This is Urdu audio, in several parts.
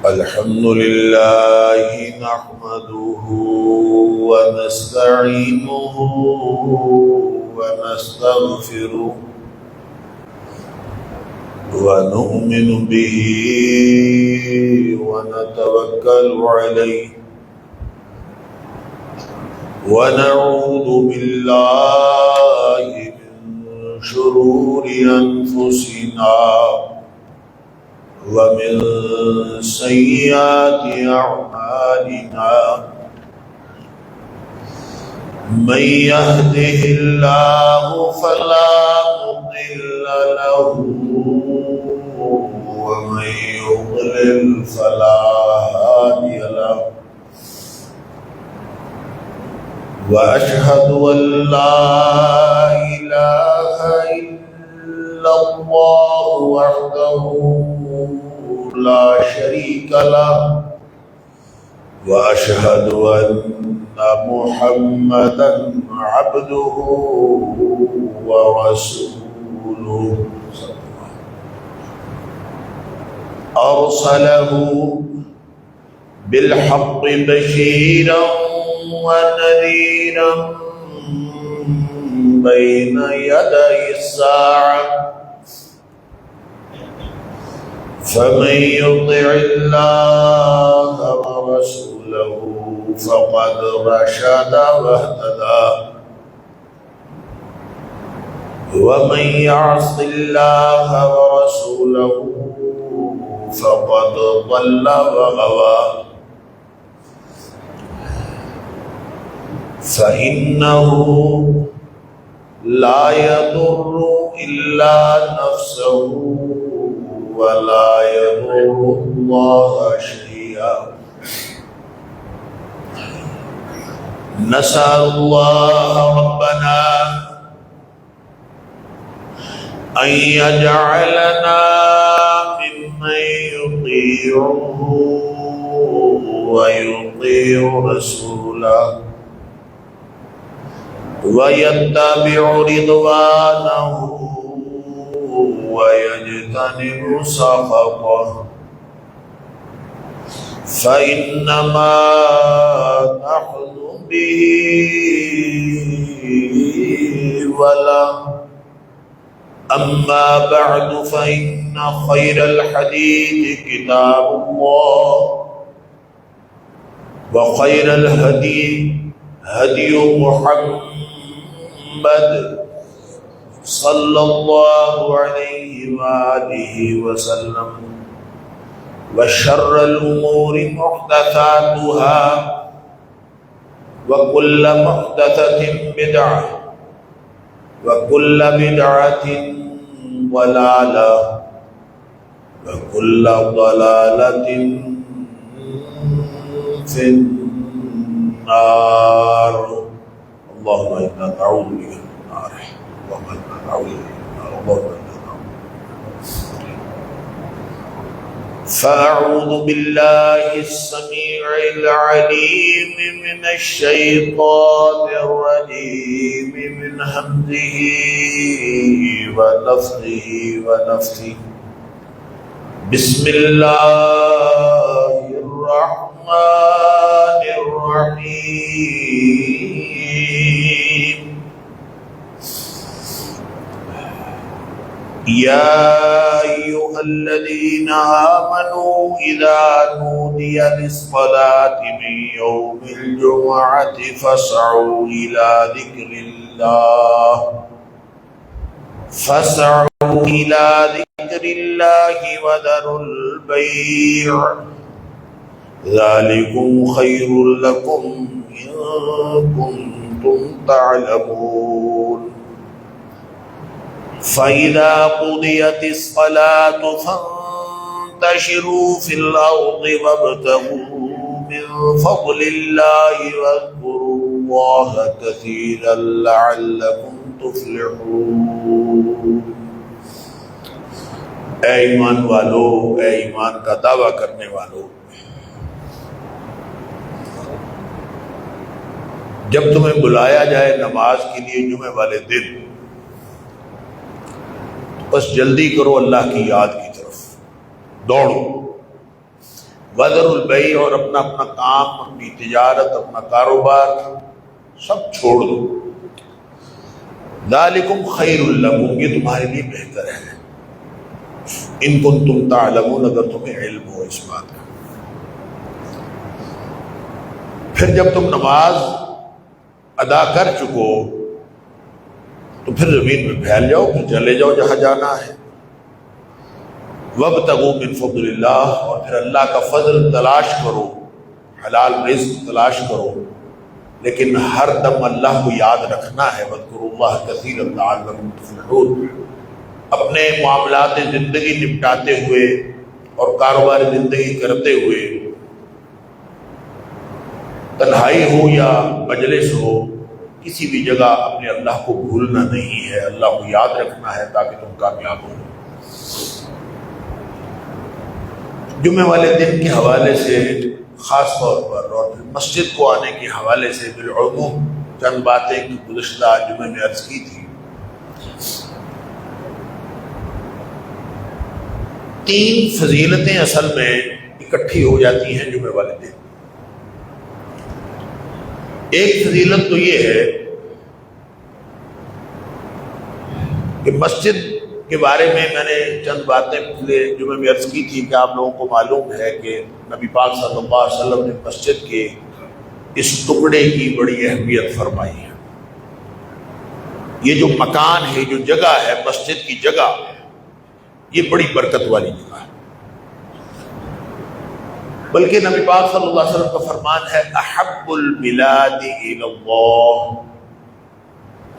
الحمد لله نحمده ونستعينه ونستغفره ونؤمن به ونتوكل عليه ونعوذ بالله من شرور أنفسنا ومن سيئات أعمالنا من يهده الله فلا مضل له ومن يضلل فلا هادي له وأشهد أن لا إله إلا الله وحده لا شريك له وأشهد أن محمدا عبده ورسوله أرسله بالحق بشيرا ونذيرا بين يدي الساعة فمن يطع الله ورسوله فقد رشد واهتدى ومن يعص الله ورسوله فقد ضل وغوى فإنه لا يضر إلا نفسه ولا يضر الله شيئا نسأل الله ربنا أن يجعلنا ممن يطيعه ويطيع رسوله ويتبع رضوانه ويجتنب سخطه فإنما نحن به وله أما بعد فإن خير الحديث كتاب الله وخير الهدي هدي محمد صلى الله عليه وآله وسلم وشر الأمور محدثاتها وكل محدثة بدعة وكل بدعة ضلالة وكل ضلالة في النار اللهم إنا نعوذ بك من النار اللهم إنا نعوذ بك من النار اللهم إنا فأعوذ بالله السميع العليم من الشيطان الرجيم من همزه ونفخه ونفثه بسم الله الرحمن الرحيم يا أيها الذين آمنوا إذا نودي للصلاة من يوم الجمعة فاسعوا إلى ذكر الله وذروا البيع ذلكم خير لكم إن كنتم تعلمون فإذا قضيت الصلاة فانتشروا في الأرض وابتغوا من فضل الله واذكروا الله كثيرا لعلكم تفلحون اے ایمان والو، اے ایمان کا دعویٰ کرنے والو، جب تمہیں بلایا جائے نماز کے لیے جمعے والے دن بس جلدی کرو اللہ کی یاد کی طرف دوڑو، وذروا البیع، اور اپنا اپنا کام، اپنی تجارت، اپنا کاروبار سب چھوڑ دو. ذالکم خیر لکم، یہ تمہارے لیے بہتر ہے. ان کنتم تعلمون، اگر تمہیں علم ہو اس بات کا. پھر جب تم نماز ادا کر چکو تو پھر زمین میں پھیل جاؤ، پھر چلے جاؤ جہاں جانا ہے. وابتغوا من فضل اللہ، اور پھر اللہ کا فضل تلاش کرو، حلال رزق تلاش کرو، لیکن ہر دم اللہ کو یاد رکھنا ہے. واذکروا اللہ کثیرا لعلکم تفلحون. اپنے معاملات زندگی نپٹاتے ہوئے اور کاروبار زندگی کرتے ہوئے، تنہائی ہو یا مجلس ہو، کسی بھی جگہ اپنے اللہ کو بھولنا نہیں ہے، اللہ کو یاد رکھنا ہے تاکہ تم کامیاب ہو. جمعے والے دن کے حوالے سے خاص طور پر اور مسجد کو آنے کے حوالے سے بالعموم چند باتیں گزشتہ جمعے میں عرض کی تھی. 3 فضیلتیں اصل میں اکٹھی ہو جاتی ہیں جمعے والے دن. ایک فضیلت تو یہ ہے کہ مسجد کے بارے میں نے چند باتیں پچھلے جمعے میں عرض کی تھی کہ آپ لوگوں کو معلوم ہے کہ نبی پاک صلی اللہ علیہ وسلم نے مسجد کے اس ٹکڑے کی بڑی اہمیت فرمائی ہے. یہ جو مکان ہے، جو جگہ ہے، مسجد کی جگہ، یہ بڑی برکت والی جگہ ہے. بلکہ نبی پاک صلی اللہ علیہ وسلم کا فرمان ہے احب البلاد الی اللہ،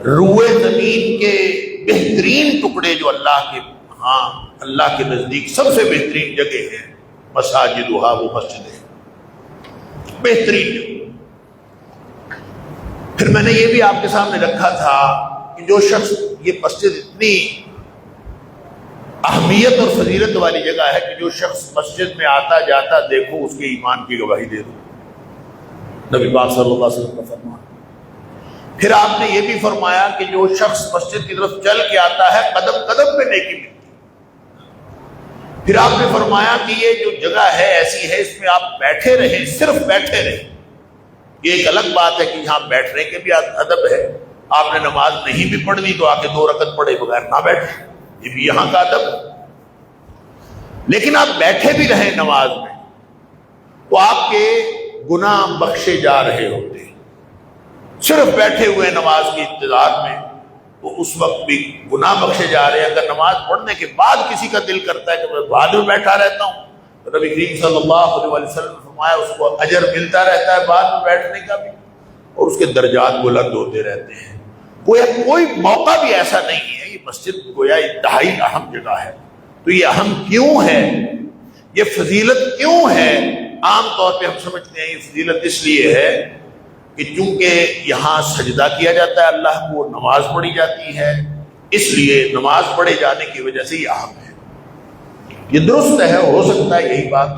روئے زمین کے بہترین ٹکڑے جو اللہ کے نزدیک سب سے بہترین جگہ ہے، مساجدھا، وہ مسجد ہے بہترین. پھر میں نے یہ بھی آپ کے سامنے رکھا تھا کہ جو شخص، یہ مسجد اتنی اہمیت اور فضیلت والی جگہ ہے کہ جو شخص مسجد میں آتا جاتا دیکھو اس کے ایمان کی گواہی دے دو. نبی پاک صلی اللہ علیہ وسلم کا فرمان. پھر آپ نے یہ بھی فرمایا کہ جو شخص مسجد کی طرف چل کے آتا ہے قدم قدم پہ نیکی ملتی. پھر آپ نے فرمایا کہ یہ جو جگہ ہے ایسی ہے، اس میں آپ بیٹھے رہیں، صرف بیٹھے رہیں. یہ ایک الگ بات ہے کہ یہاں بیٹھنے کے بھی ادب ہے. آپ نے نماز نہیں بھی پڑھنی تو آ کے 2 رکعت پڑھے بغیر نہ بیٹھے، یہ بھی یہاں کا ادب ہے. لیکن آپ بیٹھے بھی رہیں نماز میں تو آپ کے گناہ بخشے جا رہے ہوتے ہیں. صرف بیٹھے ہوئے نماز کی انتظار میں تو اس وقت بھی گناہ بخشے جا رہے ہیں. اگر نماز پڑھنے کے بعد کسی کا دل کرتا ہے کہ میں بعد میں بیٹھا رہتا ہوں تو نبی کریم صلی اللہ علیہ وسلم نے فرمایا اس کو اجر ملتا رہتا ہے بعد میں بیٹھنے کا بھی، اور اس کے درجات بلند ہوتے رہتے ہیں. کوئی موقع بھی ایسا نہیں ہے. یہ مسجد گویا انتہائی اہم جگہ ہے. تو یہ اہم کیوں ہے، یہ فضیلت کیوں ہے؟ عام طور پہ ہم سمجھتے ہیں یہ فضیلت اس لیے ہے کہ چونکہ یہاں سجدہ کیا جاتا ہے اللہ کو، نماز پڑھی جاتی ہے، اس لیے نماز پڑھے جانے کی وجہ سے یہ اہم ہے. یہ درست ہے، ہو سکتا ہے یہی بات.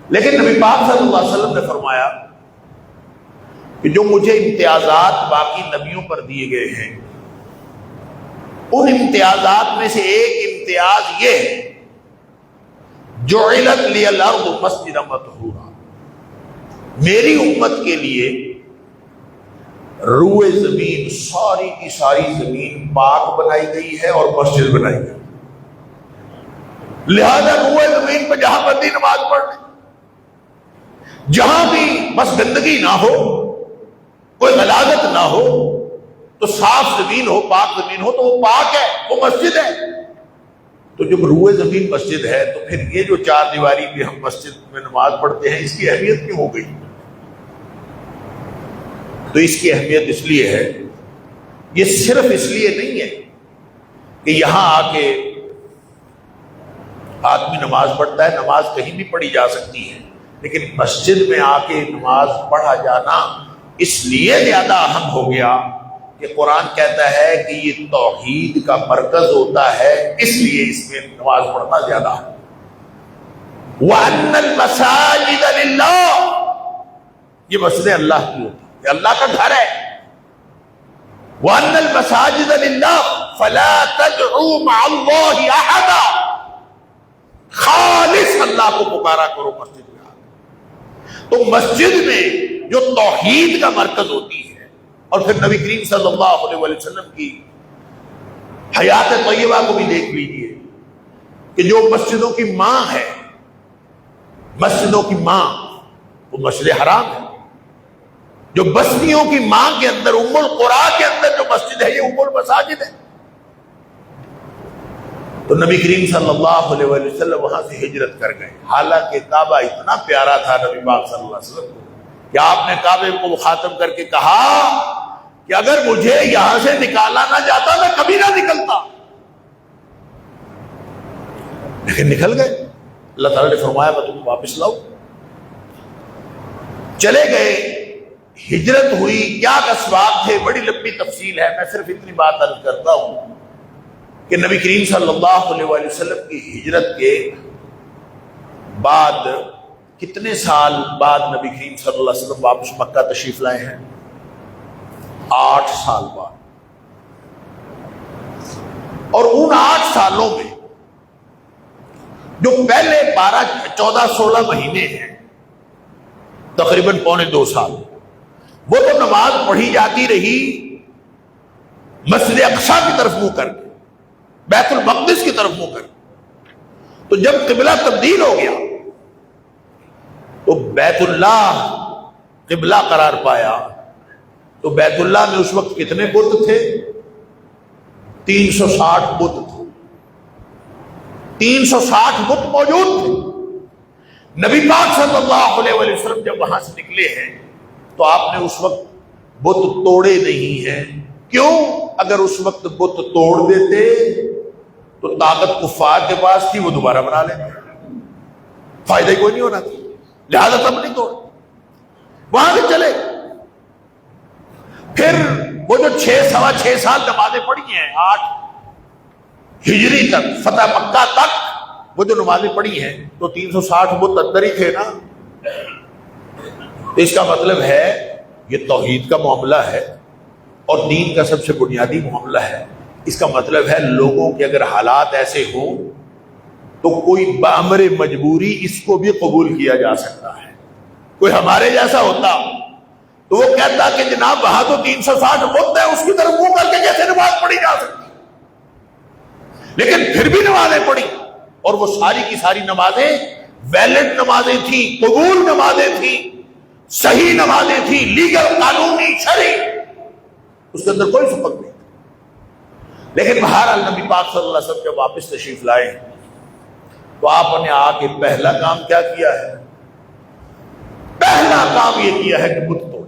لیکن نبی پاک صلی اللہ علیہ وسلم نے فرمایا کہ جو مجھے امتیازات باقی نبیوں پر دیے گئے ہیں، ان امتیازات میں سے ایک امتیاز یہ ہے جعلت لی الارض مسجدا مطہورا، میری امت کے لیے روئے زمین، ساری کی ساری زمین پاک بنائی گئی ہے اور مسجد بنائی گئی. لہذا روئے زمین پہ جہاں مرضی نماز پڑھ لیں، جہاں بھی بس گندگی نہ ہو، کوئی غلاظت نہ ہو، تو صاف زمین ہو، پاک زمین ہو تو وہ پاک ہے، وہ مسجد ہے. تو جب روئے زمین مسجد ہے تو پھر یہ جو 4 دیواری پہ ہم مسجد میں نماز پڑھتے ہیں، اس کی اہمیت کیوں ہو گئی؟ تو اس کی اہمیت اس لیے ہے، یہ صرف اس لیے نہیں ہے کہ یہاں آ کے آدمی نماز پڑھتا ہے. نماز کہیں بھی پڑھی جا سکتی ہے، لیکن مسجد میں آ کے نماز پڑھا جانا اس لیے زیادہ اہم ہو گیا کہ قرآن کہتا ہے کہ یہ توحید کا مرکز ہوتا ہے، اس لیے اس میں نماز پڑھنا زیادہ ہے. وَأَنَّ الْمَسَاجِدَ لِلَّهِ، یہ مسجد اللہ کی ہوتی ہے، یہ اللہ کا گھر ہے. وَأَنَّ الْمَسَاجِدَ لِلَّهِ فَلَا تَدْعُوا مَعَ اللَّهِ أَحَدًا، خالص اللہ اللہ کو پکارا کرو مسجد میں آ کر۔ تو مسجد میں جو توحید کا مرکز ہوتی ہے، اور پھر نبی کریم صلی اللہ علیہ وسلم کی حیات طیبہ کو بھی دیکھ لیجیے کہ جو مسجدوں کی ماں ہے، مسجدوں کی ماں وہ مسجد حرام ہے، جو بستیوں کی ماں کے اندر ام القریٰ کے اندر جو مسجد ہے یہ ام المساجد ہے۔ تو نبی کریم صلی اللہ علیہ وسلم وہاں سے ہجرت کر گئے، حالانکہ کعبہ اتنا پیارا تھا نبی پاک صلی اللہ علیہ وسلم کو کہ آپ نے کعبے کو مخاطب کر کے کہا کہ اگر مجھے یہاں سے نکالا نہ جاتا میں کبھی نہ نکلتا، لیکن نکل گئے۔ اللہ تعالیٰ نے فرمایا میں تم کو واپس لاؤ، چلے گئے، ہجرت ہوئی، کیا اسباب تھے بڑی لمبی تفصیل ہے، میں صرف اتنی بات عرض کرتا ہوں کہ نبی کریم صلی اللہ علیہ وسلم کی ہجرت کے بعد کتنے سال بعد نبی کریم صلی اللہ علیہ وسلم واپس مکہ تشریف لائے ہیں؟ 8 سال بعد۔ اور ان 8 سالوں میں جو پہلے 12 14 16 مہینے ہیں، تقریباً پونے 2 سال، وہ تو نماز پڑھی جاتی رہی مسجد اقصیٰ کی طرف منہ کر کے، بیت المقدس کی طرف منہ کر کے۔ تو جب قبلہ تبدیل ہو گیا تو بیت اللہ قبلہ قرار پایا، تو بیت اللہ میں اس وقت کتنے بت تھے؟ 360 بت تھے، 360 بت موجود تھے۔ نبی پاک صلی اللہ علیہ وسلم جب وہاں سے نکلے ہیں تو آپ نے اس وقت بت توڑے نہیں ہیں۔ کیوں؟ اگر اس وقت بت توڑ دیتے تو طاقت کفار کے پاس تھی، وہ دوبارہ بنا لیتے، فائدہ ہی کوئی نہیں ہونا تھا، لہذا تب نہیں توڑ، وہاں سے چلے۔ پھر وہ جو 6 سوا 6 سال نمازیں پڑھی ہیں، 8 ہجری تک، فتح مکہ تک وہ جو نمازیں پڑھی ہیں، تو 360 بت اندر ہی تھے نا۔ اس کا مطلب ہے یہ توحید کا معاملہ ہے اور دین کا سب سے بنیادی معاملہ ہے۔ اس کا مطلب ہے لوگوں کے اگر حالات ایسے ہوں تو کوئی بامر مجبوری اس کو بھی قبول کیا جا سکتا ہے۔ کوئی ہمارے جیسا ہوتا تو وہ کہتا کہ جناب وہاں تو 360 بت ہے، اس کی طرف منہ کر کے کیسے نماز پڑھی جا سکتی؟ لیکن پھر بھی نمازیں پڑھی، اور وہ ساری کی ساری نمازیں ویلڈ نمازیں تھیں، قبول نمازیں تھیں، صحیح نمازیں تھیں، لیگل، قانونی، شرعی، اس کے اندر کوئی فرق نہیں۔ لیکن بہرحال نبی پاک صلی اللہ علیہ وسلم جب واپس تشریف لائے تو آپ نے آ کے پہلا کام کیا کیا ہے؟ پہلا کام یہ کیا ہے کہ بت توڑے۔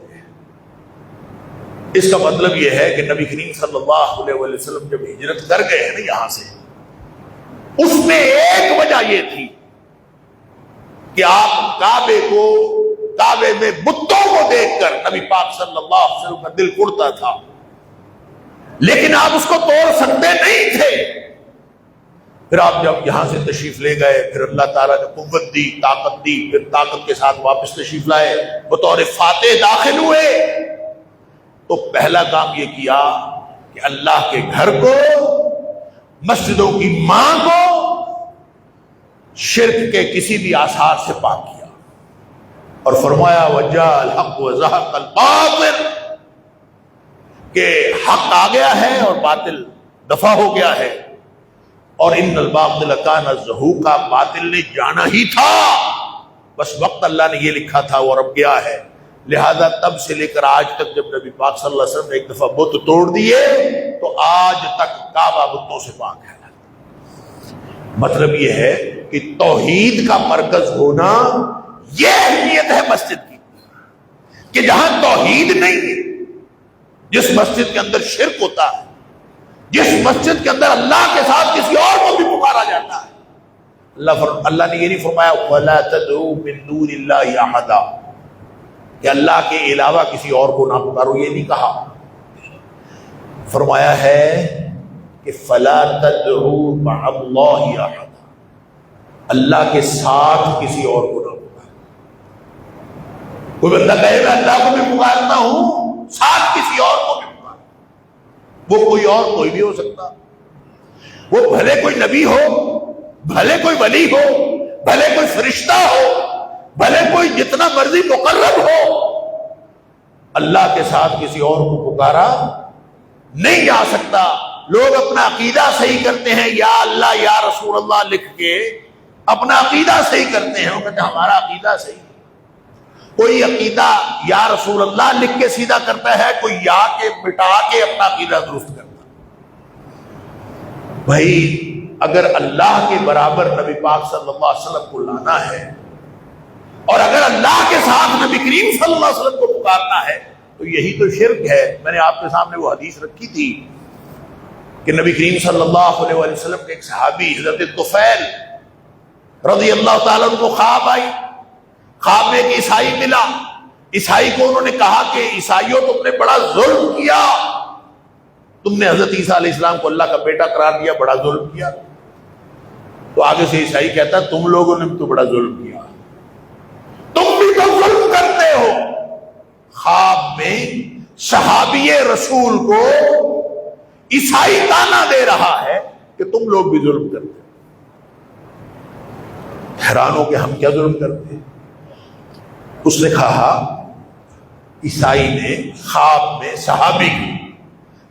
اس کا مطلب یہ ہے کہ نبی کریم صلی اللہ علیہ وسلم جب ہجرت کر گئے ہیں نا یہاں سے، اس میں ایک وجہ یہ تھی کہ آپ کعبے میں بتوں کو دیکھ کر نبی پاک صلی اللہ علیہ وسلم کا دل اڑتا تھا، لیکن آپ اس کو توڑ سکتے نہیں تھے۔ پھر آپ جب یہاں سے تشریف لے گئے، پھر اللہ تعالیٰ نے قوت دی، طاقت دی، پھر طاقت کے ساتھ واپس تشریف لائے، بطور فاتح داخل ہوئے، تو پہلا کام یہ کیا کہ اللہ کے گھر کو، مسجدوں کی ماں کو شرک کے کسی بھی آثار سے پاک کیا، اور فرمایا وَجَاءَ الْحَقُّ وَزَهَقَ الْبَاطِلُ، کہ حق آ گیا ہے اور باطل دفع ہو گیا ہے، اور ان الباطل کان زہوقا، باطل نے جانا ہی تھا، بس وقت اللہ نے یہ لکھا تھا اور اب گیا ہے۔ لہذا تب سے لے کر آج تک جب نبی پاک صلی اللہ علیہ وسلم نے ایک دفعہ بت توڑ دیے تو آج تک کعبہ بتوں سے پاک ہے۔ مطلب یہ ہے کہ توحید کا مرکز ہونا یہ اہمیت ہے مسجد کی، کہ جہاں توحید نہیں ہے، جس مسجد کے اندر شرک ہوتا ہے، جس مسجد کے اندر اللہ کے ساتھ کسی اور کو بھی پکارا جاتا ہے، اللہ نے یہ نہیں فرمایا وَلَا تَدْعُوا مِن دُونِ اللَّهِ أَحَدًا، کہ اللہ کے علاوہ کسی اور کو نہ پکارو، یہ نہیں کہا، فرمایا ہے کہ فَلَا تَدْعُوا مَعَ اللَّهِ أَحَدًا، اللہ کے ساتھ کسی اور کو نہ پکارو۔ کوئی بندہ کہے میں اللہ کو بھی پکارتا ہوں، ساتھ کسی اور کو بھی پکارو، وہ کوئی اور کوئی بھی ہو سکتا، وہ بھلے کوئی نبی ہو، بھلے کوئی ولی ہو، بھلے کوئی فرشتہ ہو، بھلے کوئی جتنا مرضی مقرب ہو، اللہ کے ساتھ کسی اور کو پکارا نہیں جا سکتا۔ لوگ اپنا عقیدہ صحیح کرتے ہیں، یا اللہ یا رسول اللہ لکھ کے اپنا عقیدہ صحیح کرتے ہیں، وہ کہتے ہیں ہمارا عقیدہ صحیح ہے۔ کوئی عقیدہ یا رسول اللہ لکھ کے سیدھا کرتا ہے، کوئی یا کے مٹا کے اپنا عقیدہ درست کرتا ہے۔ بھائی اگر اللہ کے برابر نبی پاک صلی اللہ علیہ وسلم کو لانا ہے، اور اگر اللہ کے ساتھ نبی کریم صلی اللہ علیہ وسلم کو پکارنا ہے، تو یہی تو شرک ہے۔ میں نے آپ کے سامنے وہ حدیث رکھی تھی کہ نبی کریم صلی اللہ علیہ وسلم کے ایک صحابی حضرت طفیل رضی اللہ تعالیٰ عنہ کو خواب آئی، خواب میں ایک عیسائی ملا۔ عیسائی کو انہوں نے کہا کہ عیسائیوں تم نے بڑا ظلم کیا، تم نے حضرت عیسیٰ علیہ السلام کو اللہ کا بیٹا قرار دیا، بڑا ظلم کیا۔ تو آگے سے عیسائی کہتا ہے تم لوگوں نے تو بڑا ظلم کیا، تم بھی تو ظلم کرتے ہو۔ خواب میں صحابی رسول کو عیسائی تانا دے رہا ہے کہ تم لوگ بھی ظلم کرتے ہو۔ حیران ہو کہ ہم کیا ظلم کرتے ہیں؟ اس نے کہا، عیسائی نے خواب میں صحابی کو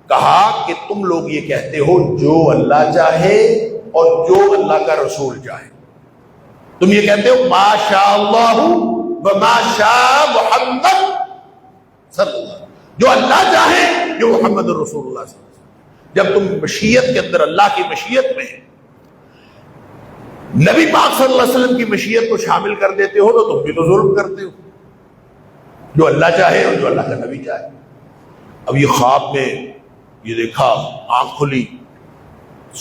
کہا کہ تم لوگ یہ کہتے ہو جو اللہ چاہے اور جو اللہ کا رسول چاہے، تم یہ کہتے ہو ما شاء اللہ وما شاء محمد صلی اللہ علیہ وسلم، جو اللہ چاہے جو محمد رسول اللہ صلی اللہ علیہ وسلم۔ جب تم مشیت کے اندر اللہ کی مشیت میں نبی پاک صلی اللہ علیہ وسلم کی مشیت کو شامل کر دیتے ہو تو تم بھی تو ظلم کرتے ہو، جو اللہ چاہے اور جو اللہ کا نبی چاہے۔ اب یہ خواب میں یہ دیکھا، آنکھ کھلی،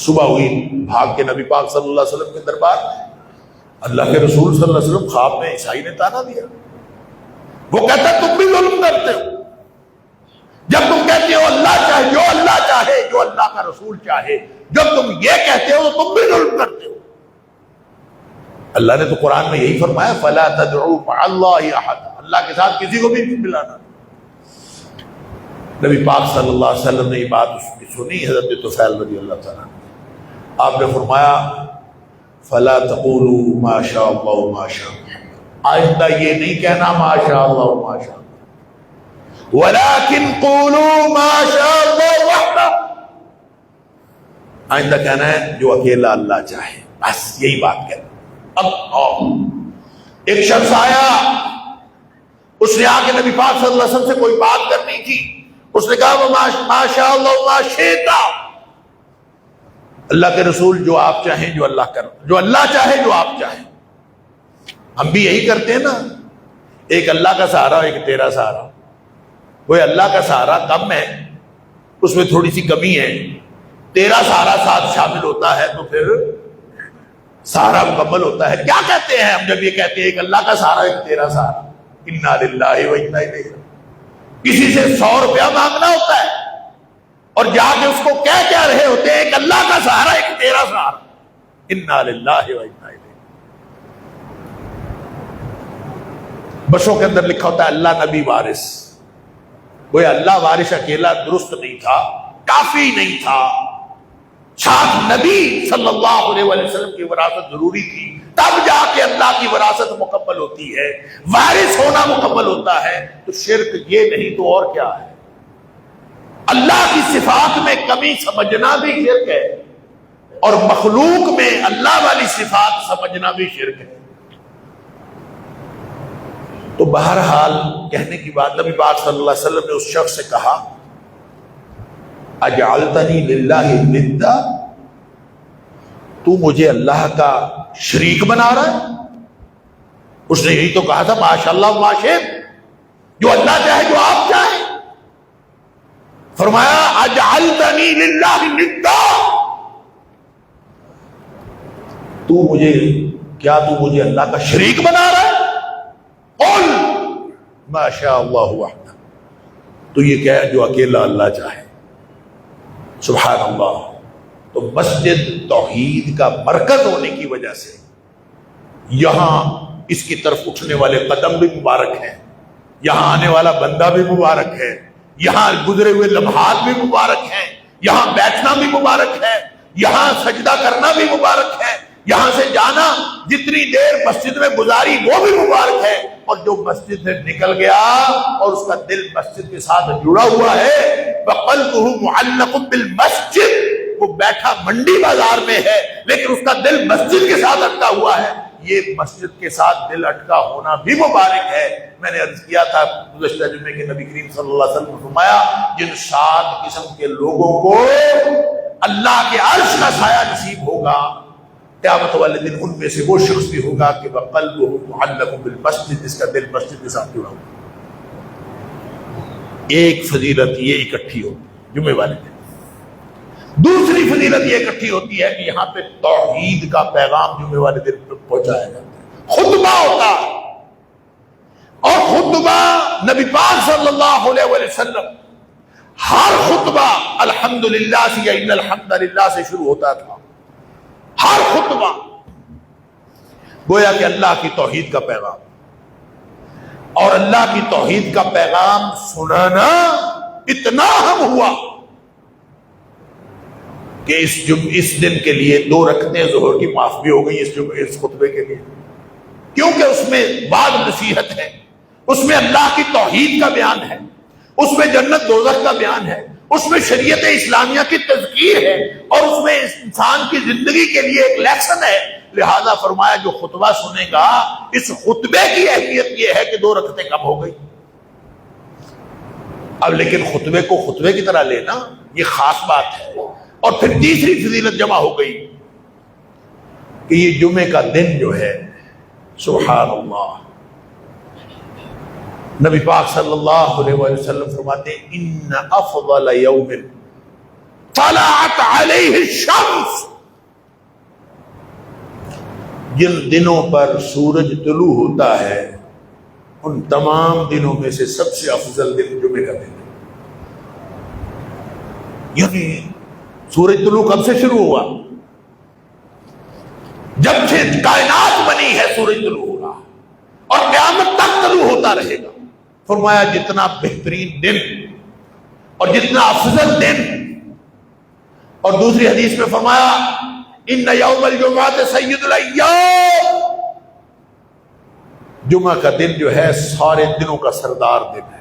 صبح ہوئی، بھاگ کے نبی پاک صلی اللہ علیہ وسلم کے دربار میں۔ اللہ کے رسول صلی اللہ علیہ وسلم خواب میں عیسائی نے تانا دیا، وہ کہتا ہے تم بھی ظلم کرتے ہو، جب تم کہتے ہو اللہ چاہے جو اللہ چاہے جو اللہ کا رسول چاہے، جب تم یہ کہتے ہو تو تم بھی ظلم کرتے ہو۔ اللہ نے تو قرآن میں یہی فرمایا فَلَا تَدْعُوا مَعَ اللَّهِ أَحَدًا، اللہ کے ساتھ کسی کو بھی ملانا۔ نبی پاک صلی اللہ علیہ وسلم نے یہ بات اس کی سنی، حضرت طفیل رضی اللہ تعالیٰ عنہ، آپ نے فرمایا فَلَا تَقُولُوا مَا شَاءَ اللَّهُ مَا شَاءَ مُحَمَّدٌ، آئندہ یہ نہیں کہنا ما شاء اللہ ما شاء اللہ، وَلَكِنْ قُولُوا مَا شَاءَ اللَّهُ وَحْدَهُ، آئندہ کہنا ہے جو اکیلا اللہ چاہے، بس یہی بات کہنا۔ اب ایک شخص آیا، اس نے آ کے نبی پاک صلی اللہ علیہ وسلم سے کوئی بات کرنی تھی، اس نے کہا ما شاء اللہ ما شئت، اللہ کے رسول جو آپ چاہیں جو اللہ کر، جو اللہ چاہے جو آپ چاہیں۔ ہم بھی یہی کرتے ہیں نا، ایک اللہ کا سہارا ایک تیرا سہارا، وہ اللہ کا سہارا کم ہے، اس میں تھوڑی سی کمی ہے، تیرا سہارا ساتھ شامل ہوتا ہے تو پھر سہارا مکمل ہوتا ہے۔ کیا کہتے ہیں ہم جب یہ کہتے ہیں ایک اللہ کا سہارا ایک تیرا سہارا؟ انا للہ و انا الیہ راجعون۔ کسی سے 100 روپیہ مانگنا ہوتا ہے اور جا کے اس کو کہہ رہے ہوتے ہیں ایک اللہ کا سہارا ایک تیرا سہارا، انا للہ و انا الیہ۔ بسوں کے اندر لکھا ہوتا ہے اللہ نبی وارث، وہ اللہ وارث اکیلا درست نہیں تھا، کافی نہیں تھا، ساتھ نبی صلی اللہ علیہ وسلم کی وراثت ضروری تھی، تب جا کے اللہ کی وراثت مکمل ہوتی ہے، وارث ہونا مکمل ہوتا ہے۔ تو شرک یہ نہیں تو اور کیا ہے؟ اللہ کی صفات میں کمی سمجھنا بھی شرک ہے، اور مخلوق میں اللہ والی صفات سمجھنا بھی شرک ہے۔ تو بہرحال کہنے کی بات، نبی پاک صلی اللہ علیہ وسلم نے اس شخص سے کہا اجعلتنی للہ ندا، تو مجھے اللہ کا شریک بنا رہا ہے؟ اس نے یہی تو کہا تھا ماشاء اللہ ما شئت، جو اللہ چاہے جو آپ چاہیں۔ فرمایا اجعلتنی للہ ندا، تو مجھے اللہ کا شریک بنا رہا ہے؟ قل ما شاء اللہ وحدہ، تو یہ کہہ جو اکیلا اللہ چاہے۔ سبحان اللہ۔ تو مسجد توحید کا مرکز ہونے کی وجہ سے یہاں اس کی طرف اٹھنے والے قدم بھی مبارک ہیں، یہاں آنے والا بندہ بھی مبارک ہے، یہاں گزرے ہوئے لمحات بھی مبارک ہیں، یہاں بیٹھنا بھی مبارک ہے، یہاں سجدہ کرنا بھی مبارک ہے، یہاں سے جانا جتنی دیر مسجد میں گزاری وہ بھی مبارک ہے، اور جو مسجد سے نکل گیا اور اس کا دل مسجد کے ساتھ جڑا ہوا ہے، وَقَلْبُهُ مُعَلَّقٌ بِالْمَسْجِدِ، وہ بیٹھا منڈی بازار میں ہے لیکن اس کا دل مسجد کے ساتھ اٹکا ہوا ہے، یہ مسجد کے ساتھ دل اٹکا ہونا بھی مبارک ہے۔ میں نے عرض کیا تھا گزشتہ جمعے کے نبی کریم صلی اللہ علیہ وسلم نے فرمایا جن 7 قسم کے لوگوں کو اللہ کے عرش کا سایہ نصیب ہوگا قیامت والے دن، ان میں سے وہ شخص بھی ہوگا کہ وَقَلْبُهُ مُعَلَّقٌ بِالْمَسْجِدِ، جس کا دل مسجد کے ساتھ جڑا ہوا۔ ایک فضیلت یہ اکٹھی ہوتی جمعے والے دن۔ دوسری فضیلت یہ اکٹھی ہوتی ہے کہ یہاں پہ توحید کا پیغام جمعے والے دن پہ پہنچایا جاتا ہے، خطبہ ہوتا ہے، اور خطبہ نبی پاک صلی اللہ علیہ وسلم ہر خطبہ الحمدللہ سے یا ان الحمدللہ سے شروع ہوتا تھا، ہر خطبہ گویا کہ اللہ کی توحید کا پیغام، اور اللہ کی توحید کا پیغام سنانا اتنا اہم ہوا کہ اس دن کے لیے 2 رکعتیں ظہر کی معاف بھی ہو گئی اس خطبے کے لیے، کیونکہ اس میں بعد نصیحت ہے، اس میں اللہ کی توحید کا بیان ہے، اس میں جنت دوزخ کا بیان ہے، اس میں شریعت اسلامیہ کی تذکیر ہے، اور اس میں انسان کی زندگی کے لیے ایک لیسن ہے۔ لہذا فرمایا جو خطبہ سنے گا، اس خطبے کی اہمیت یہ ہے کہ 2 رکعتیں کم ہو گئی۔ اب لیکن خطبے کو خطبے کی طرح لینا یہ خاص بات ہے۔ اور پھر تیسری فضیلت جمع ہو گئی کہ یہ جمعے کا دن جو ہے، سبحان اللہ، نبی پاک صلی اللہ علیہ وسلم فرماتے ہیں ان افضل یوم طلعت علیہ الشمس، جن دنوں پر سورج طلوع ہوتا ہے ان تمام دنوں میں سے سب سے افضل دن جمعے کا دن ہے۔ یعنی سورج طلوع کب سے شروع ہوا؟ جب سے کائنات بنی ہے سورج طلوع ہوگا اور قیامت تک طلوع ہوتا رہے گا۔ فرمایا جتنا بہترین دن اور جتنا افضل دن، اور دوسری حدیث میں فرمایا ان یوم الجمعہ سید الایام، جمعہ کا دن جو ہے سارے دنوں کا سردار دن ہے۔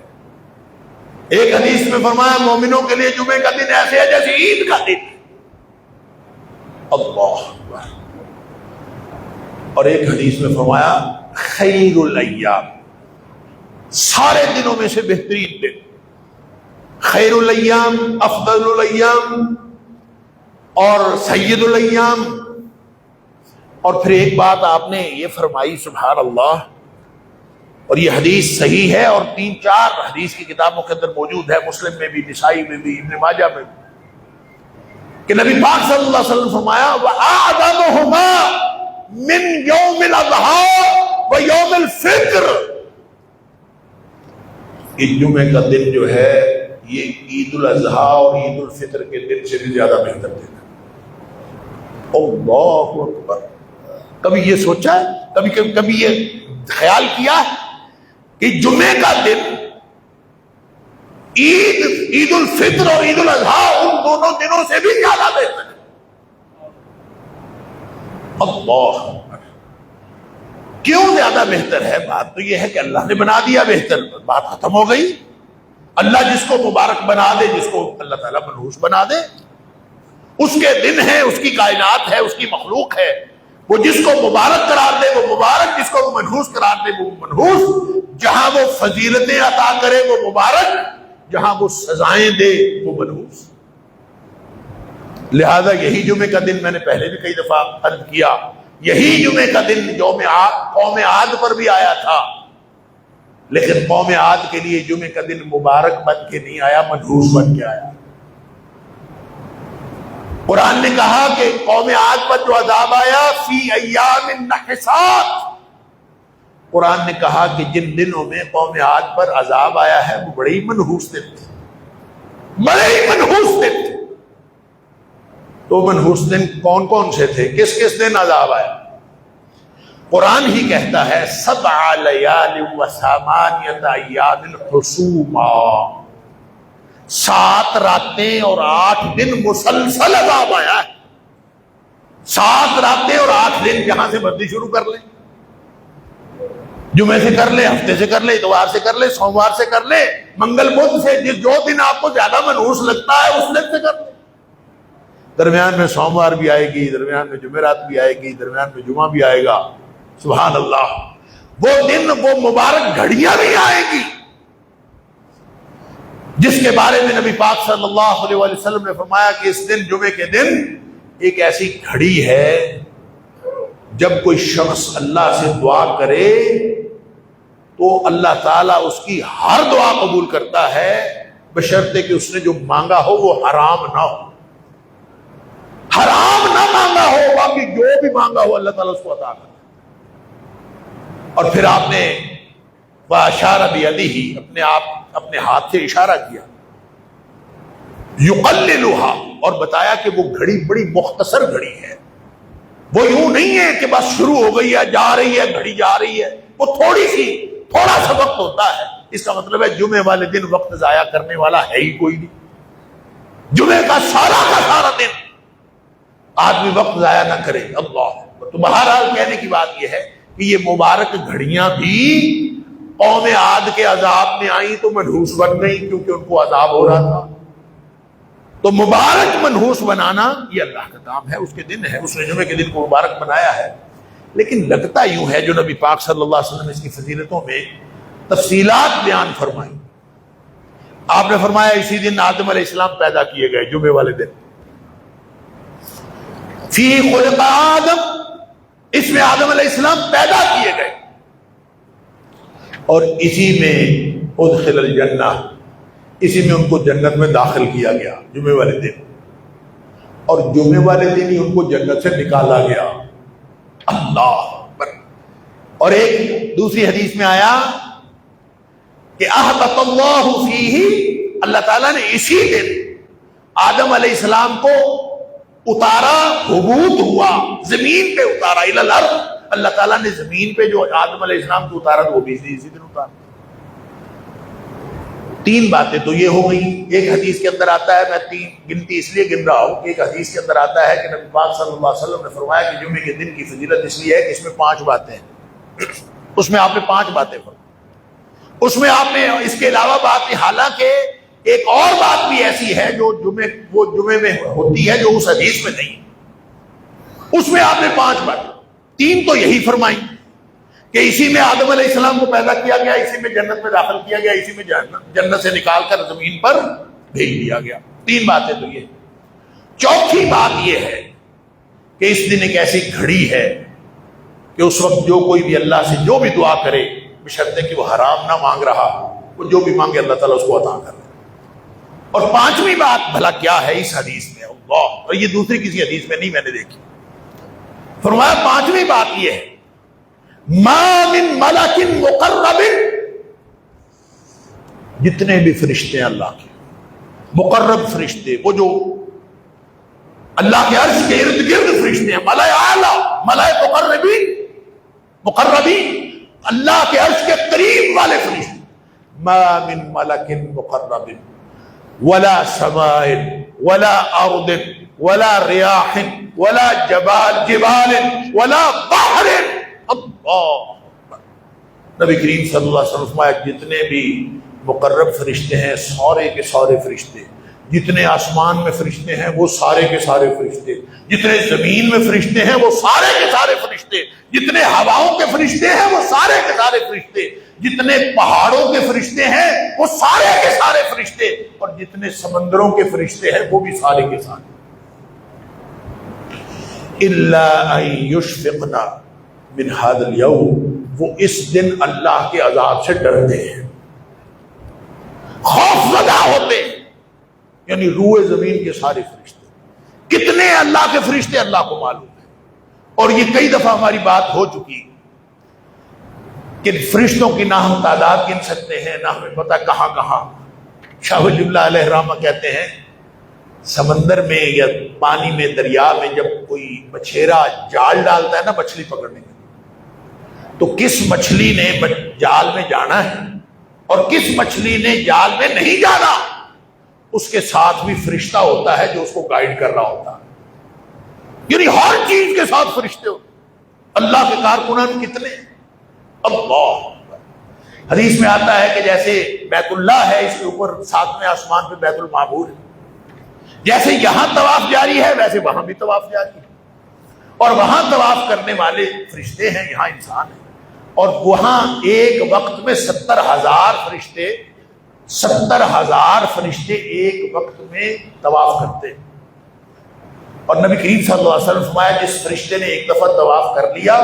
ایک حدیث میں فرمایا مومنوں کے لیے جمعے کا دن ایسے ہے جیسے عید کا دن۔ اللہ اکبر۔ اور ایک حدیث میں فرمایا خیر الایام، سارے دنوں میں سے بہترین دن، خیر الایام، افضل الایام اور سید الایام۔ اور پھر ایک بات آپ نے یہ فرمائی سبحان اللہ، اور یہ حدیث صحیح ہے اور 3-4 حدیث کی کتابوں کے اندر موجود ہے، مسلم میں بھی، نسائی میں بھی، ابن ماجہ میں بھی، کہ نبی پاک صلی اللہ علیہ وسلم فرمایا وَأَعْظَمُهُمَا مِنْ يَوْمِ الْأَضْحَىٰ وَيَوْمِ الْفِطْرِ، اس جمعے کا دن جو ہے یہ عید الاضحیٰ اور عید الفطر کے دن سے بھی زیادہ بہتر دن ہے۔ اللہ اکبر۔ کبھی یہ سوچا ہے، کبھی یہ خیال کیا ہے کہ جمعے کا دن عید الفطر اور عید الاضحیٰ ان دونوں دنوں سے بھی زیادہ بہتر ہے؟ اللہ اکبر۔ کیوں زیادہ بہتر ہے؟ بات تو یہ ہے کہ اللہ نے بنا دیا بہتر، بات ختم ہو گئی۔ اللہ جس کو مبارک بنا دے، جس کو اللہ تعالیٰ منحوس بنا دے، اس کے دن ہے، اس کی کائنات ہے، اس کی مخلوق ہے، وہ جس کو مبارک قرار دے وہ مبارک، جس کو منحوس قرار دے وہ منحوس، جہاں وہ فضیلتیں عطا کرے وہ مبارک، جہاں وہ سزائیں دے وہ منحوس۔ لہذا یہی جمعے کا دن، میں نے پہلے بھی کئی دفعہ عرض کیا، یہی جمعے کا دن قوم عاد پر بھی آیا تھا، لیکن قوم عاد کے لیے جمعے کا دن مبارک بن کے نہیں آیا، منحوس بن کے آیا۔ قرآن نے کہا کہ قوم عاد پر جو عذاب آیا فی ایام نحسات، قرآن نے کہا کہ جن دنوں میں قوم عاد پر عذاب آیا ہے وہ بڑے ہی منحوس دن تھے، بڑے ہی منحوس دن تھے۔ تو منحوس دن کون کون سے تھے؟ کس کس دن عذاب آیا؟ قرآن ہی کہتا ہے 7 لیال و 8 ایام حسوما، 7 راتیں اور 8 دن مسلسل عذاب آیا ہے، 7 راتیں اور 8 دن جہاں سے مرضی شروع کر لیں، جمعے سے کر لیں، ہفتے سے کر لیں، اتوار سے کر لیں، سوموار سے کر لیں، منگل بدھ سے، جو دن آپ کو زیادہ منحوس لگتا ہے اس دن سے کر لیں۔ درمیان میں سوموار بھی آئے گی، درمیان میں جمعرات بھی آئے گی، درمیان میں جمعہ بھی آئے گا، سبحان اللہ۔ وہ دن، وہ مبارک گھڑیاں بھی آئیں گی جس کے بارے میں نبی پاک صلی اللہ علیہ وسلم نے فرمایا کہ اس دن، جمعے کے دن، ایک ایسی گھڑی ہے جب کوئی شخص اللہ سے دعا کرے تو اللہ تعالیٰ اس کی ہر دعا قبول کرتا ہے، بشرطے کہ اس نے جو مانگا ہو وہ حرام نہ ہو، حرام نہ مانگا ہو، باقی جو بھی مانگا ہو اللہ تعالیٰ اس کو عطا کرتا ہے۔ اور پھر آپ نے وَأَشَارَ بِيَدِهِ اپنے ہاتھ سے اشارہ کیا، يُقَلِّلُهَا، اور بتایا کہ وہ گھڑی بڑی مختصر گھڑی ہے، وہ یوں نہیں ہے کہ بس شروع ہو گئی ہے، جا رہی ہے، گھڑی جا رہی ہے، وہ تھوڑا سا وقت ہوتا ہے۔ اس کا مطلب ہے جمعے والے دن وقت ضائع کرنے والا ہے ہی کوئی نہیں، جمعے کا سارا دن آدمی وقت ضائع نہ کرے۔ اللہ، تو بہرحال کہنے کی بات یہ ہے کہ یہ مبارک گھڑیاں بھی قوم عاد کے عذاب میں آئیں تو منحوس بن گئی، کیونکہ ان کو عذاب ہو رہا تھا۔ تو مبارک منحوس بنانا یہ اللہ کا کام ہے، اس کے دن ہے، اس نے جمعے کے دن کو مبارک بنایا ہے۔ لیکن لگتا یوں ہے، جو نبی پاک صلی اللہ علیہ وسلم نے اس کی فضیلتوں میں تفصیلات بیان فرمائی۔ آپ نے فرمایا اسی دن آدم علیہ السلام پیدا کیے گئے، جمعے والے دن۔ فی خلق آدم، اس میں آدم علیہ السلام پیدا کیے گئے، اور اسی میں ادخل الجنہ، اسی میں ان کو جنت میں داخل کیا گیا جمعے والے دن، اور جمعے والے دن ہی ان کو جنت سے نکالا گیا۔ اللہ اکبر۔ اور ایک دوسری حدیث میں آیا کہ احبط اللہ فیہ، اللہ تعالیٰ نے اسی دن آدم علیہ السلام کو اتارا، حبوط ہوا، زمین پہ اتارا، الی الارض، اللہ تعالیٰ نے زمین پہ جو آدم علیہ السلام کو اتارا تو وہ بھی اسی دن اتارا۔ 3 باتیں تو یہ ہو گئی۔ ایک حدیث کے اندر آتا ہے، میں 3 گنتی اس لیے گن رہا ہوں کہ ایک حدیث کے اندر آتا ہے کہ نبی پاک صلی اللہ علیہ وسلم نے فرمایا کہ جمعے کے دن کی فضیلت اس لیے ہے کہ اس میں 5 باتیں ہیں، اس میں آپ نے 5 باتیں فرمائی، اس میں آپ نے اس کے علاوہ بات، حالانکہ ایک اور بات بھی ایسی ہے جو جمعے میں ہوتی ہے جو اس حدیث میں نہیں، اس میں آپ نے 5 باتیں، 3 تو یہی فرمائی کہ اسی میں آدم علیہ السلام کو پیدا کیا گیا، اسی میں جنت میں داخل کیا گیا، اسی میں جنت سے نکال کر زمین پر بھیج دیا گیا۔ 3 باتیں تو یہ۔ چوتھی بات یہ ہے کہ اس دن ایک ایسی گھڑی ہے کہ اس وقت جو کوئی بھی اللہ سے جو بھی دعا کرے، بشرطے کہ وہ حرام نہ مانگ رہا، وہ جو بھی مانگے اللہ تعالیٰ اس کو عطا کر رہا۔ اور 5ویں بات بھلا کیا ہے اس حدیث میں؟ اللہ، اور یہ دوسری کسی حدیث میں نہیں میں نے دیکھی۔ فرمایا 5ویں بات یہ ہے، ما من ملک مقرب، جتنے بھی فرشتے ہیں اللہ کے مقرب فرشتے، وہ جو اللہ کے عرش کے ارد گرد فرشتے ہیں، ملائے اعلیٰ، ملائے مقربین، اللہ کے عرش کے قریب والے فرشتے، ما من ملک مقرب ولا سماء ولا ارض ولا ریاح ولا جبال ولا بحر۔ اللہ، نبی کریم صلی اللہ علیہ وسلم فرمایا جتنے بھی مقرب فرشتے ہیں، سارے کے سارے فرشتے، جتنے آسمان میں فرشتے ہیں وہ سارے کے سارے فرشتے، جتنے زمین میں فرشتے ہیں وہ سارے کے سارے فرشتے، جتنے ہواؤں کے فرشتے ہیں وہ سارے کے سارے فرشتے، جتنے پہاڑوں کے فرشتے ہیں وہ سارے کے سارے فرشتے، اور جتنے سمندروں کے فرشتے ہیں وہ بھی سارے کے سارے۔ الا ان یشفقنا من هذا اليوم، وہ اس دن اللہ کے عذاب سے ڈرتے ہیں، خوف زدہ ہوتے ہیں، یعنی روئے زمین کے سارے فرشتے۔ کتنے اللہ کے فرشتے اللہ کو معلوم ہے، اور یہ کئی دفعہ ہماری بات ہو چکی کہ فرشتوں کی نہ ہم تعداد گن سکتے ہیں، نہ ہمیں پتہ کہاں کہاں۔ شاہ ولی اللہ علیہ الرحمہ کہتے ہیں سمندر میں یا پانی میں، دریا میں جب کوئی مچھیرا جال ڈالتا ہے نا مچھلی پکڑنے کے، تو کس مچھلی نے جال میں جانا ہے اور کس مچھلی نے جال میں نہیں جانا، اس کے ساتھ بھی فرشتہ ہوتا ہے جو اس کو گائیڈ کر رہا ہوتا ہے۔ یعنی ہر چیز کے ساتھ فرشتے ہوتے. اللہ کے کارکنان کتنے. اللہ حدیث میں آتا ہے کہ جیسے بیت اللہ ہے، اس کے اوپر 7ویں آسمان پہ بیت المعمور ہے، جیسے یہاں طواف جاری ہے ویسے وہاں بھی طواف جاری ہے، اور وہاں طواف کرنے والے فرشتے ہیں، یہاں انسان ہیں، اور وہاں ایک وقت میں 70,000 فرشتے 70,000 فرشتے ایک وقت میں طواف کرتے ہیں. اور نبی کریم صلی اللہ علیہ وسلم فرمایا جس فرشتے نے ایک دفعہ طواف کر لیا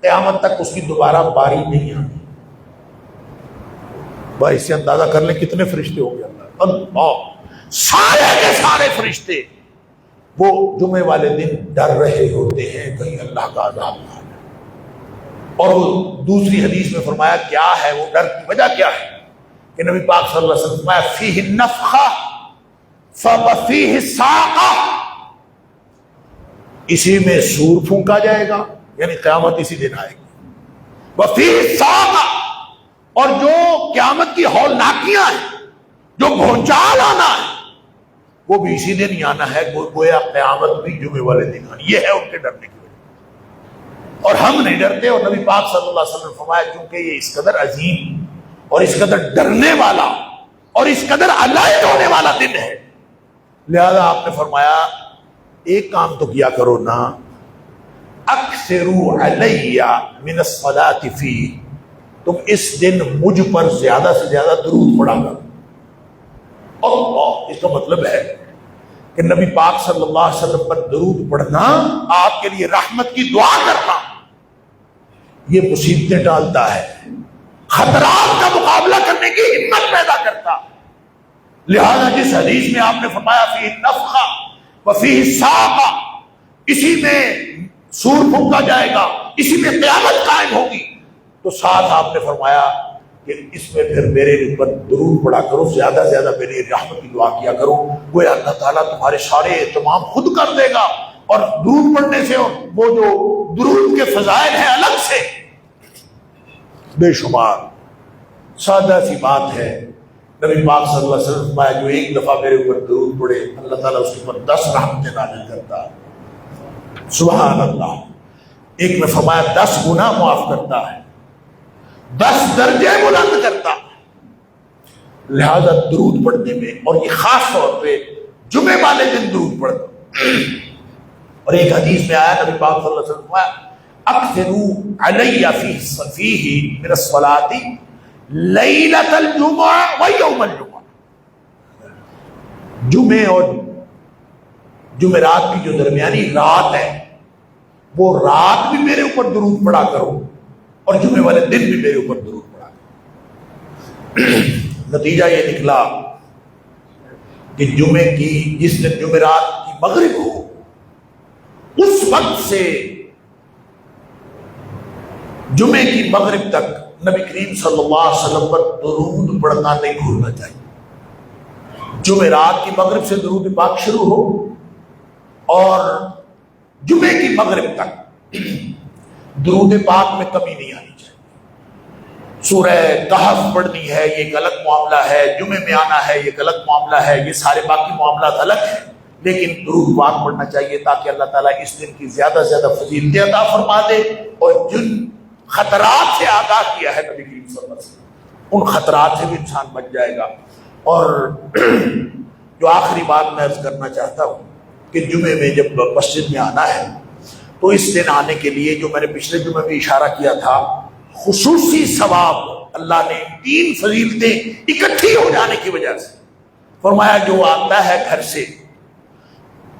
قیامت تک اس کی دوبارہ باری نہیں آتی. بھائی اس سے اندازہ کر لیں کتنے فرشتے ہو گئے. اللہ سارے کے سارے فرشتے وہ جمعے والے دن ڈر رہے ہوتے ہیں کہیں اللہ کا عذاب نہ آئے. اور وہ دوسری حدیث میں فرمایا کیا ہے وہ ڈر کی وجہ کیا ہے کہ نبی پاک صلی اللہ علیہ وسلم فرمایا فیہ النفخہ ففیہ الصاعقہ، اسی میں سور پھونکا جائے گا، یعنی قیامت اسی دن آئے گی. وفیہ الصاعقہ، اور جو قیامت کی ہولناکیاں ہیں، جو بھونچال آنا ہے وہ بھی اسی دن ہی آنا ہے. گویا قیامت بھی جمعے والے دن آنی. یہ ہے ان کے ڈرنے کی وجہ. اور ہم نہیں ڈرتے. اور نبی پاک صلی اللہ علیہ وسلم نے فرمایا کیونکہ یہ اس قدر عظیم اور اس قدر ڈرنے والا اور اس قدر علائق ہونے والا دن ہے، لہذا آپ نے فرمایا ایک کام تو کیا کرو نا، اکثروا علی من الصلاۃ فیہ، تم اس دن مجھ پر زیادہ سے زیادہ درود پڑھا کرو. اور اس کا مطلب ہے کہ نبی پاک صلی اللہ علیہ وسلم پر درود پڑھنا آپ کے لیے رحمت کی دعا کرنا، یہ مصیبتیں ٹالتا ہے، خطرات کا مقابلہ کرنے کی ہمت پیدا کرتا. لہذا جس حدیث میں آپ نے فرمایا فیہ النفخہ وفیہ الصاعقہ، اسی میں سور پھونکا جائے گا، اسی میں قیامت قائم ہوگی، تو ساتھ آپ نے فرمایا کہ اس میں پھر میرے اوپر درود پڑھا کرو، زیادہ سے زیادہ میری رحمت کی دعا کیا کرو. گویا اللہ تعالیٰ تمہارے سارے اہتمام خود کر دے گا. اور درود پڑھنے سے اور وہ جو درود کے فضائل ہیں الگ سے بے شمار. سادہ سی بات ہے، نبی پاک صلی اللہ علیہ وسلم فرمایا جو ایک دفعہ میرے اوپر درود پڑھے اللہ تعالیٰ اس کے اوپر 10 رحمتیں نازل کرتا ہے. سبحان اللہ. ایک میں فرمایا 10 گناہ معاف کرتا ہے، 10 درجے بلند کرتا. لہذا درود پڑھنے میں، اور یہ خاص طور پہ جمعے والے دن درود پڑھنا. اور ایک حدیث میں آیا نبی پاک صلی اللہ علیہ وسلم فرمایا اکثروا علی فیہ من الصلاۃ لیلۃ الجمعہ و یوم الجمعہ. جمعے اور جمعرات کی جو درمیانی رات ہے وہ رات بھی میرے اوپر درود پڑھا کرو اور جمعے والے دن بھی میرے اوپر درود پڑھا کرو. نتیجہ یہ نکلا کہ جمعے کی جس دن جمعرات کی مغرب ہو اس وقت سے جمعے کی مغرب تک نبی کریم صلی اللہ علیہ وسلم پر درود پڑھنا نہیں بھولنا چاہیے. جمعرات کی مغرب سے درود پاک شروع ہو اور جمعے کی مغرب تک درود پاک میں کمی نہیں آنی چاہیے. سورہ کہف پڑھنی ہے یہ ایک الگ معاملہ ہے، جمعے میں آنا ہے یہ ایک الگ معاملہ ہے، یہ سارے باقی معاملات الگ ہیں، لیکن درود پاک پڑھنا چاہیے تاکہ اللہ تعالیٰ اس دن کی زیادہ سے زیادہ فضیلتیں عطا فرما دے. اور جن خطرات سے آگاہ کیا ہے نبی کریم صلی اللہ علیہ وسلم ان خطرات سے بھی انسان بچ جائے گا. اور جو آخری بات میں عرض کرنا چاہتا ہوں کہ جمعے میں جب مسجد میں آنا ہے تو اس دن آنے کے لیے جو میں نے پچھلے جمعے میں اشارہ کیا تھا خصوصی ثواب اللہ نے 3 فضیلتیں اکٹھی ہو جانے کی وجہ سے فرمایا جو آتا ہے گھر سے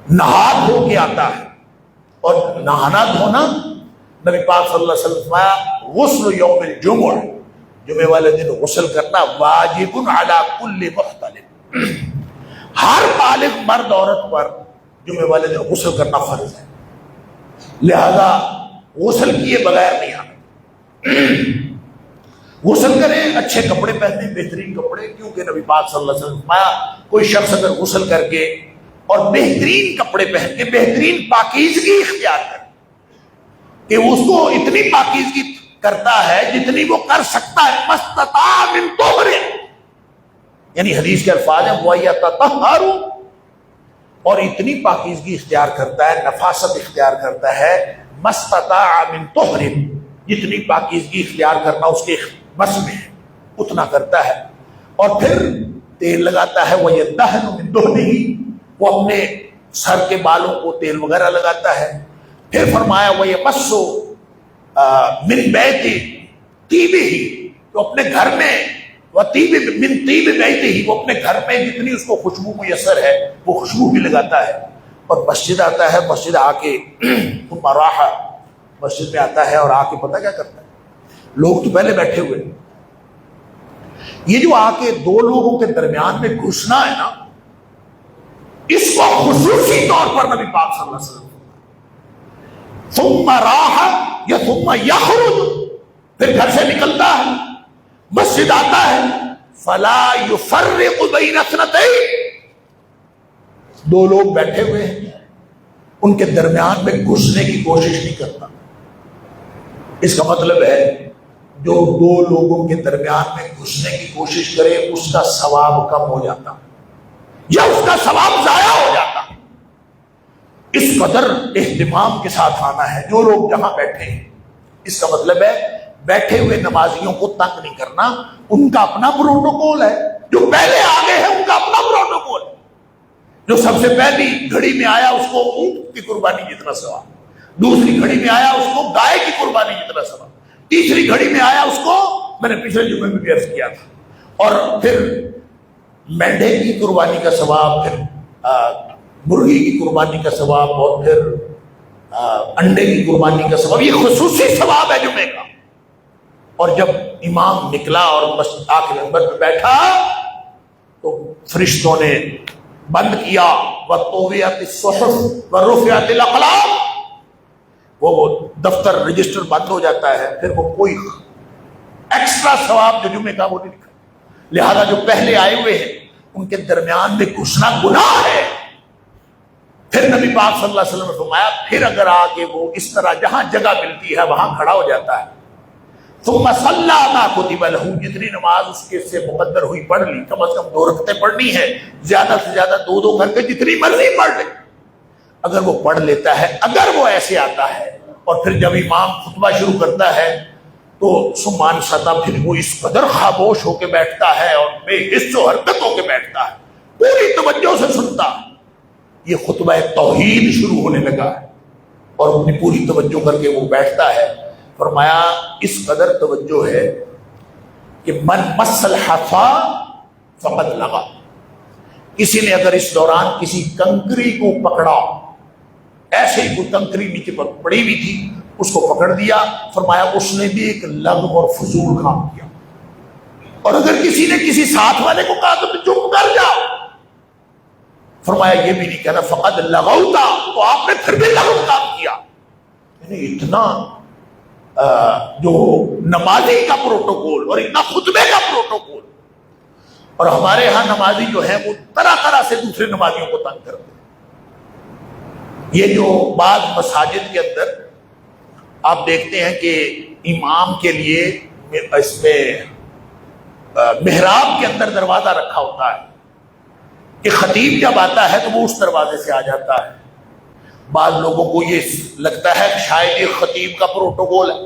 نہا دھو کے آتا ہے. اور نہانا دھونا نبی پاک صلی اللہ علیہ وسلم فرمایا غسل یوم الجمعہ، جمعے والے دن غسل کرنا واجب علی کل محتلم، ہر بالغ مرد عورت پر جمعے والے دن غسل کرنا فرض ہے. لہذا غسل کیے بغیر نہیں آنا. غسل کریں، اچھے کپڑے پہنے، بہترین کپڑے، کیونکہ نبی پاک صلی اللہ علیہ وسلم فرمایا کوئی شخص اگر غسل کر کے اور بہترین کپڑے پہن کے بہترین پاکیزگی اختیار کرے کہ اس کو اتنی پاکیزگی کرتا ہے جتنی وہ کر سکتا ہے، مستطاع من طہر، یعنی حدیث کے الفاظ ہیں وَيَتَطَهَّرُ، اور اتنی پاکیزگی اختیار کرتا ہے، نفاست اختیار کرتا ہے، مستطاع من طہر، جتنی پاکیزگی اختیار کرنا اس کے بس میں ہے اتنا کرتا ہے. اور پھر تیل لگاتا ہے، وَيَدَّهْنُ مِن دُهْنِهِ، وہ اپنے سر کے بالوں کو تیل وغیرہ لگاتا ہے. پھر فرمایا وَيَمَسُّ مِن بَيْتِ طِيبِهِ، تو اپنے گھر میں مِن طِيبِ بَيْتِهِ، وہ اپنے گھر میں جتنی اس کو خوشبو میسر ہے وہ خوشبو بھی لگاتا ہے. اور مسجد آتا ہے، مسجد آ کے ثم راح، مسجد میں آتا ہے اور آ کے پتہ کیا کرتا ہے؟ لوگ تو پہلے بیٹھے ہوئے، یہ جو آ کے دو لوگوں کے درمیان میں گھسنا ہے نا، اس کو خصوصی طور پر نبی پاک صلی اللہ علیہ وسلم ثم راح یا ثم یخرج، پھر گھر سے نکلتا ہے، مسجد آتا ہے، فلا یفرق بین اثنتین، دو لوگ بیٹھے ہوئے ہیں ان کے درمیان میں گھسنے کی کوشش نہیں کرتا. اس کا مطلب ہے جو دو لوگوں کے درمیان میں گھسنے کی کوشش کرے اس کا ثواب کم ہو جاتا یا اس کا ثواب ضائع ہو جاتا. اس قدر اہتمام کے ساتھ آنا ہے جو لوگ جہاں بیٹھے ہیں. اس کا مطلب ہے بیٹھے ہوئے نمازیوں کو تنگ نہیں کرنا، ان کا اپنا پروٹوکول ہے. جو پہلے آگے ہیں ان کا اپنا پروٹوکول ہے. جو سب سے پہلی گھڑی میں آیا اس کو اونٹ کی قربانی جتنا ثواب، دوسری گھڑی میں آیا اس کو گائے کی قربانی جتنا ثواب، تیسری گھڑی میں آیا اس کو، میں نے پچھلے جمعے میں بھی عرض کیا تھا، اور پھر مینڈے کی قربانی کا ثواب، پھر مرغی کی قربانی کا ثواب، اور پھر انڈے کی قربانی کا ثواب. یہ خصوصی ثواب ہے جمعے کا. اور جب امام نکلا اور آخر منبر پہ بیٹھا تو فرشتوں نے بند کیا، وَطُوِّيَتِ الصُّحُفُ وَرُفِعَتِ الْأَقْلَامُ، وہ دفتر رجسٹر بند ہو جاتا ہے، پھر وہ کوئی ایکسٹرا ثواب جو جمعے کا وہ نہیں لکھا. لہذا جو پہلے آئے ہوئے ہیں ان کے درمیان میں گھسنا گناہ ہے. پھر نبی پاک صلی اللہ علیہ وسلم نے فرمایا پھر اگر آ کے وہ اس طرح جہاں جگہ ملتی ہے وہاں کھڑا ہو جاتا ہے، ثم صلی ما کتب لہ، جتنی نماز اس کے سے مقدر ہوئی پڑھ لی، کم از کم 2 رکعتیں پڑھنی ہے، زیادہ سے زیادہ 2 کر کے جتنی مرضی پڑھ لے. اگر وہ پڑھ لیتا ہے، اگر وہ ایسے آتا ہے اور پھر جب امام خطبہ شروع کرتا ہے تو سمان سطح، پھر وہ اس قدر خاموش ہو کے بیٹھتا ہے اور بے حس و حرکت ہو کے بیٹھتا ہے، پوری توجہ سے سنتا ہے. یہ خطبہ توحید شروع ہونے لگا ہے اور اپنی پوری توجہ کر کے وہ بیٹھتا ہے. فرمایا اس قدر توجہ ہے کہ من مس الحصا فقد لغا، کسی نے اگر اس دوران کسی کنکری کو پکڑا، ایسے ہی کوئی کنکری نیچے پر پڑی ہوئی تھی اس کو پکڑ دیا، فرمایا اس نے بھی ایک لغو اور فضول کام کیا. اور اگر کسی نے کسی ساتھ والے کو کہا تو چپ کر جاؤ، فرمایا یہ بھی نہیں کہنا فقد لغوتا، تو آپ نے پھر بھی لغو کام کیا. یعنی اتنا جو نمازی کا پروٹوکول اور اتنا خطبے کا پروٹوکول. اور ہمارے ہاں نمازی جو ہیں وہ طرح طرح سے دوسرے نمازیوں کو تنگ کرتے ہیں. یہ جو بعض مساجد کے اندر آپ دیکھتے ہیں کہ امام کے لیے اس میں محراب کے اندر دروازہ رکھا ہوتا ہے کہ خطیب جب آتا ہے تو وہ اس دروازے سے آ جاتا ہے. بعض لوگوں کو یہ لگتا ہے کہ شاید یہ خطیب کا پروٹوکول ہے،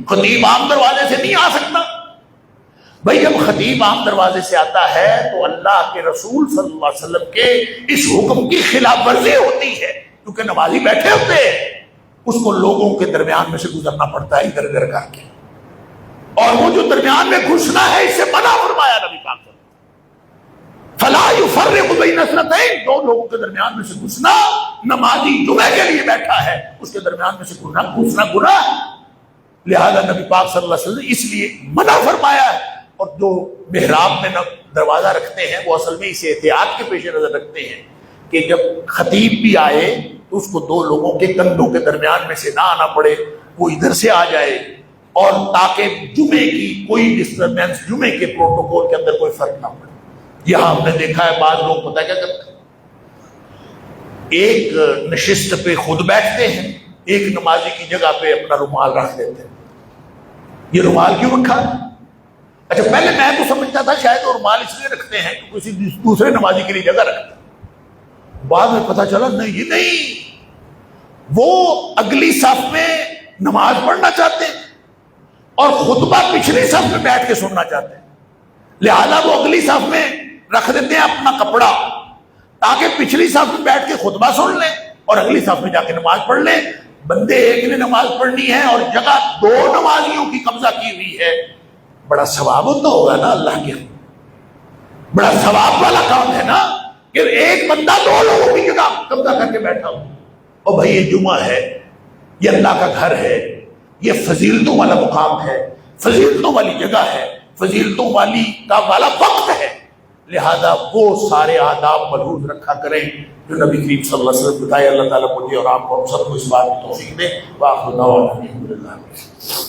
خطیب عام دروازے سے نہیں آ سکتا. بھائی جب خطیب عام دروازے سے آتا ہے تو اللہ کے رسول صلی اللہ علیہ وسلم کے اس حکم کی خلاف ورزی ہوتی ہے، کیونکہ نمازی بیٹھے ہوتے ہیں، اس کو لوگوں کے درمیان میں سے گزرنا پڑتا ہے ادھر ادھر کر کے، اور وہ جو درمیان میں گھسنا ہے اس سے منع فرمایا نبی پاک صلی اللہ علیہ وسلم. فلا یفرق بین اثنتین، 2 لوگوں کے درمیان میں سے گھسنا، نمازی جمعے کے لیے بیٹھا ہے اس کے درمیان میں سے گھسنا گناہ ہے. لہذا نبی پاک صلی اللہ علیہ وسلم نے اس لیے منع فرمایا ہے. اور جو محراب میں دروازہ رکھتے ہیں وہ اصل میں اس احتیاط کے پیش نظر رکھتے ہیں کہ جب خطیب بھی آئے تو اس کو 2 لوگوں کے کندھوں کے درمیان میں سے نہ آنا پڑے، وہ ادھر سے آ جائے، اور تاکہ جمعے کی کوئی ڈسٹربینس، جمعے کے پروٹوکول کے اندر کوئی فرق نہ پڑے. یہاں ہم نے دیکھا ہے بعض لوگ پتہ کیا کرتے ہیں، ایک نشست پہ خود بیٹھتے ہیں، ایک نمازی کی جگہ پہ اپنا رومال رکھ دیتے ہیں. یہ رومال کیوں رکھا ہے؟ اچھا پہلے میں تو سمجھتا تھا شاید وہ رومال اس لیے رکھتے ہیں کہ کسی دوسرے نمازی کے لیے جگہ رکھتے ہیں. بعد میں پتہ چلا نہیں وہ اگلی صف میں نماز پڑھنا چاہتے ہیں اور خطبہ پچھلی صف میں بیٹھ کے سننا چاہتے ہیں، لہذا وہ اگلی صف میں رکھ دیتے ہیں اپنا کپڑا تاکہ پچھلی صف میں بیٹھ کے خطبہ سن لیں اور اگلی صف میں جا کے نماز پڑھ لیں۔ بندے ایک نے نماز پڑھنی ہے اور جگہ دو نمازیوں کی قبضہ کی ہوئی ہے، بڑا ثواب ہوتا ہوگا نا اللہ کے، بڑا ثواب والا کام ہے نا کہ ایک بندہ دو لوگوں کی جگہ قبضہ کر کے بیٹھا ہو۔ اور بھائی یہ جمعہ ہے، یہ اللہ کا گھر ہے، یہ فضیلتوں والا مقام ہے، فضیلتوں والی جگہ ہے، فضیلتوں والا وقت ہے، لہذا وہ سارے آداب ملحوظ رکھا کریں جو نبی کریم صلی اللہ علیہ وسلم بتائے۔ اللہ تعالیٰ مجھے اور آپ کو ہم سب کو اس بات کی توفیق دے۔ وآخر دعوانا الحمدللہ۔